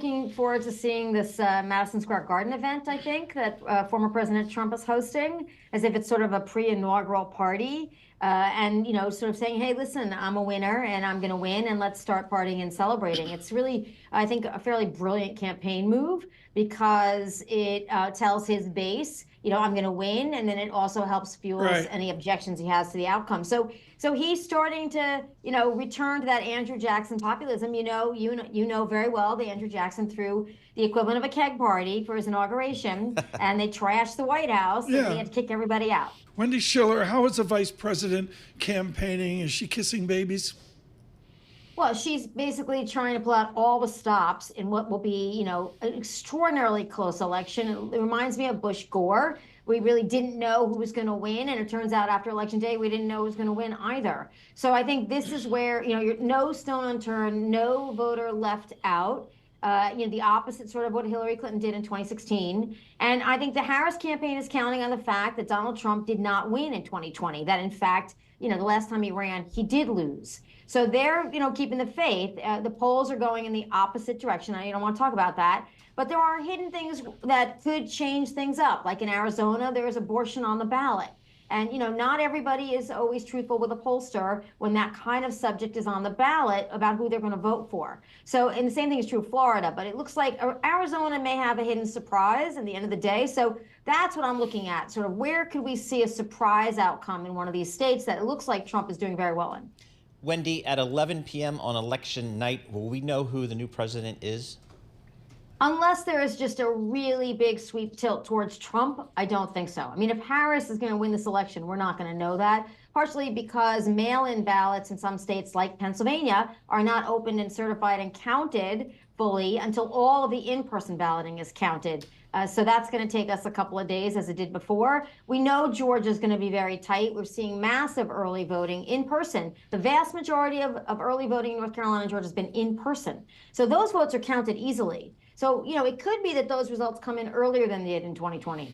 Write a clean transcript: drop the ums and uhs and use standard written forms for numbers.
looking forward to seeing this Madison Square Garden event, I think, that former President Trump is hosting, as if it's sort of a pre-inaugural party. And, sort of saying, hey, listen, I'm a winner and I'm going to win and let's start partying and celebrating. It's really, I think, a fairly brilliant campaign move because it tells his base, I'm going to win. And then it also helps fuel any objections he has to the outcome. So he's starting to, return to that Andrew Jackson populism. You know very well that Andrew Jackson threw the equivalent of a keg party for his inauguration and they trashed the White House and they had to kick everybody out. Wendy Schiller, how is the vice president campaigning? Is she kissing babies? Well, she's basically trying to pull out all the stops in what will be, an extraordinarily close election. It reminds me of Bush Gore. We really didn't know who was going to win, and it turns out after Election Day, we didn't know who was going to win either. So I think this is where, you're no stone unturned, no voter left out. The opposite sort of what Hillary Clinton did in 2016. And I think the Harris campaign is counting on the fact that Donald Trump did not win in 2020, that in fact, the last time he ran, he did lose. So they're, keeping the faith. The polls are going in the opposite direction. I don't want to talk about that. But there are hidden things that could change things up. Like in Arizona, there is abortion on the ballot. And, not everybody is always truthful with a pollster when that kind of subject is on the ballot about who they're going to vote for. So, and the same thing is true of Florida, but it looks like Arizona may have a hidden surprise at the end of the day. So that's what I'm looking at. Sort of where could we see a surprise outcome in one of these states that it looks like Trump is doing very well in? Wendy, at 11 p.m. on election night, will we know who the new president is? Unless there is just a really big sweep tilt towards Trump, I don't think so. I mean, if Harris is going to win this election, we're not going to know that, partially because mail-in ballots in some states like Pennsylvania are not opened and certified and counted fully until all of the in-person balloting is counted. So that's going to take us a couple of days, as it did before. We know Georgia is going to be very tight. We're seeing massive early voting in person. The vast majority of early voting in North Carolina and Georgia has been in person. So those votes are counted easily. So, it could be that those results come in earlier than they did in 2020.